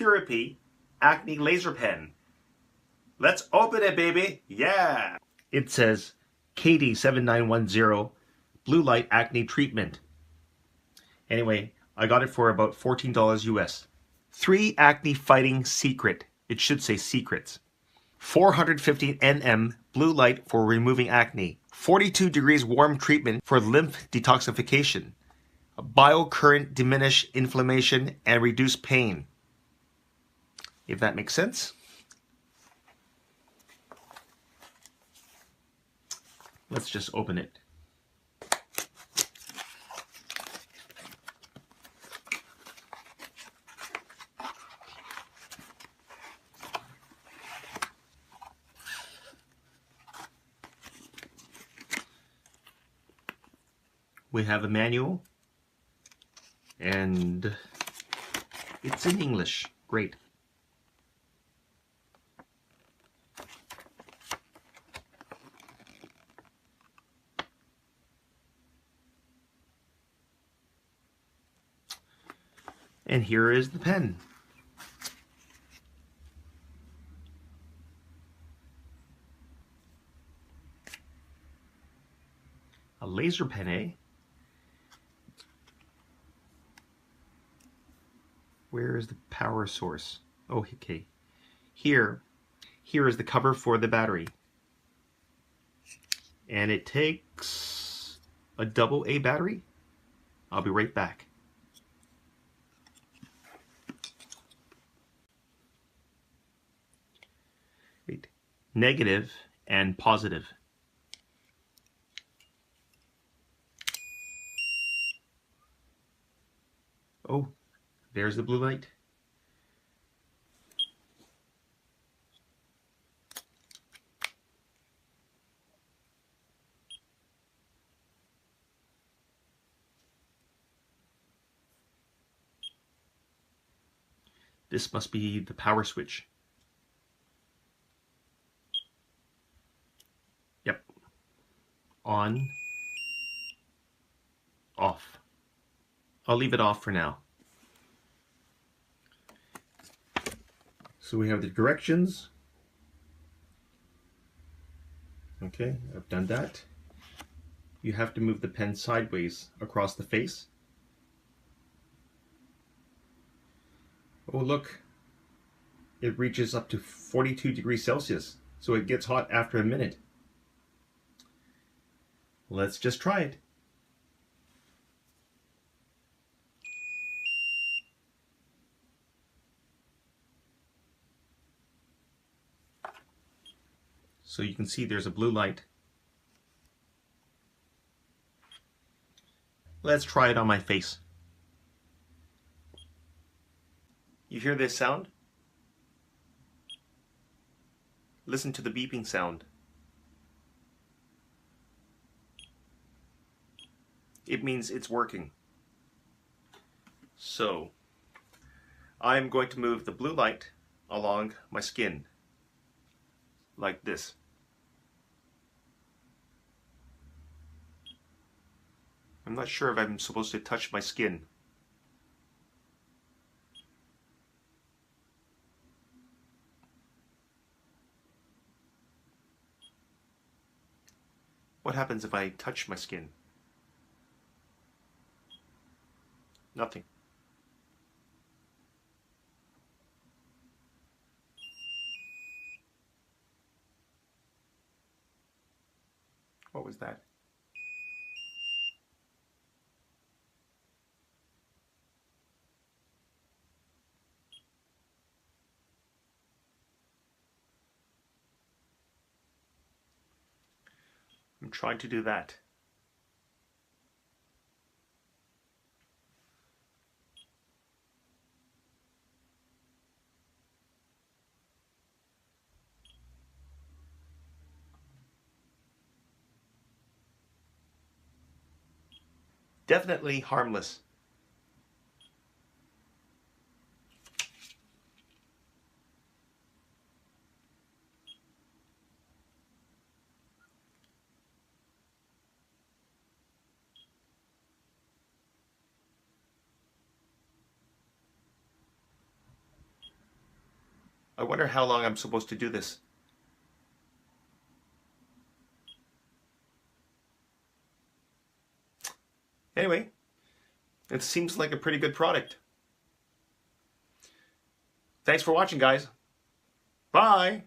Therapy Acne Laser Pen. Let's open it, baby. Yeah. It says KD7910 Blue Light Acne Treatment. Anyway, I got it for about $14 US. 3 acne fighting secret. It should say secrets. 450 nm blue light for removing acne. 42 degrees warm treatment for lymph detoxification. Biocurrent diminish inflammation and reduce pain. If that makes sense. Let's just open it. We have a manual and it's in English. Great. And here is the pen. A laser pen, eh? Where is the power source? Oh, okay. Here is the cover for the battery. And it takes a AA battery. I'll be right back. Wait. Negative and positive. Oh, there's the blue light. This must be the power switch. Yep. On, off. I'll leave it off for now. So we have the directions. Okay, I've done that. You have to move the pen sideways across the face. Oh, look. It reaches up to 42 degrees Celsius, so it gets hot after a minute. Let's just try it. So you can see there's a blue light. Let's try it on my face. You hear this sound? Listen to the beeping sound. It means it's working. So, I'm going to move the blue light along my skin, like this. I'm not sure if I'm supposed to touch my skin. What happens if I touch my skin? Nothing. What was that? I'm trying to do that. Definitely harmless. I wonder how long I'm supposed to do this. Anyway, it seems like a pretty good product. Thanks for watching, guys. Bye.